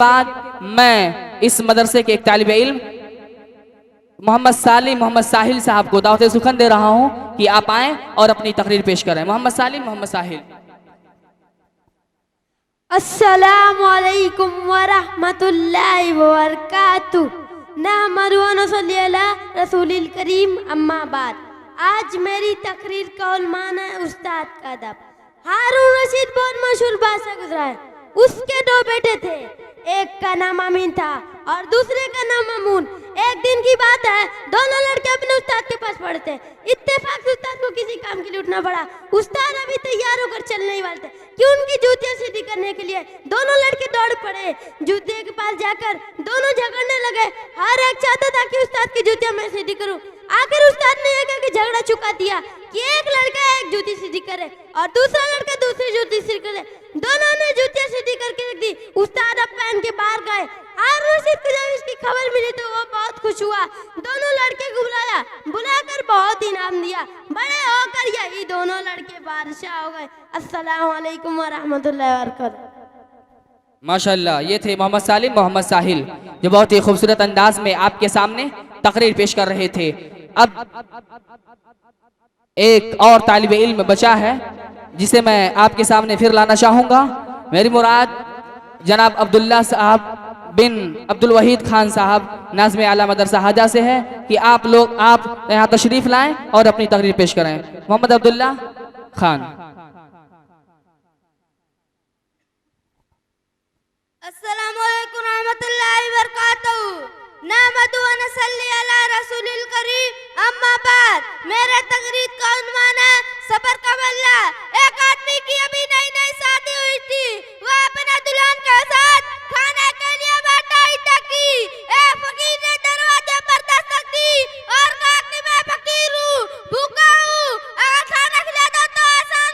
बाद मैं इस मदरसे के एक तालिब इल्म मोहम्मद साहिल साहब को दावत सुखन दे रहा हूं कि आप आएं और अपनी तकरीर पेश करें। मोहम्मद साहिल। अस्सलामु अलैकुम व रहमतुल्लाहि व बरकातुहू। नहमदु व नसल्ली अला रसूलिल करीम, अम्मा बाद। आज मेरी तकरीर का उन्वान है उस्ताद का अदब। हारून रशीद बहुत मशहूर बादशाह गुजरा है। उसके दो बेटे थे, एक का नाम अमीन था और दूसरे का नाम अमून। एक दिन की बात है, दोनों लड़के अपने उस्ताद के पास पढ़ते हैं। इत्तेफाक से उस्ताद को किसी काम के लिए उठना पड़ा। उस्ताद अभी तैयार होकर चलने ही वाले थे कि उनकी जूतियां सीधी करने के लिए दोनों लड़के दौड़ पड़े। जूते के पास जाकर दोनों झगड़ने लगे। हर एक चाहता था कि उस्ताद की जूतियां मैं सीधी करूं। आखिर उस्ताद ने यह कह के झगड़ा चुका दिया कि एक लड़का एक जूती सीधी करे और दूसरा लड़का दूसरी जूती सीधी करे। दोनों ने जूतियां सीधी करके रख दी। उस्ताद अब पहन के बाहर गए। हारून रशीद को जब इसकी खबर मिली तो वो बहुत खुश हुआ। दोनों लड़के को बुलाकर बहुत इनाम दिया। बड़े होकर यही दोनों लड़के बादशाह हो गए। अस्सलाम वालेकुम व रहमतुल्लाहि व बरकातुहू। माशाअल्लाह, ये थे मोहम्मद साहिल जो बहुत ही खूबसूरत अंदाज में आपके सामने तकरीर पेश कर रहे थे। अब एक और तालिब इल्म बचा है जिसे मैं आपके सामने फिर लाना चाहूंगा। मेरी मुराद जनाब अब्दुल्ला साहब बिन अब्दुल वहीद खान साहब नाज़िम आला मदरसा हाजा से है कि आप यहाँ तशरीफ लाएं और अपनी तकरीर पेश करें। मोहम्मद अब्दुल्ला खान। अस्सलामु अलैकुम रहमतुल्लाहि व बरकातुहू। नहमदु व नसल्ली अला रसूलिल करीम, अम्मा बाद। मेरे तकरीर का उन्वान है सबर का बल्ला। एक आदमी की अभी नई नई शादी हुई थी। वह अपने दुल्हन के साथ खाने के लिए बैठा ही था कि एक फकीर ने दरवाजे पर दस्तक दी और कहा कि मैं फकीर हूँ, भूखा हूँ, अगर खाना खिला दो तो आसान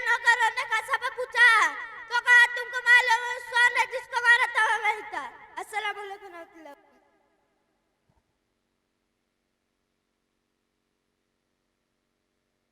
नौकर ने कहा सब पूछा तो कहा तुमको मालूम है, सोन है जिसको मारा था वही था। अस्सलाम वालेकुम।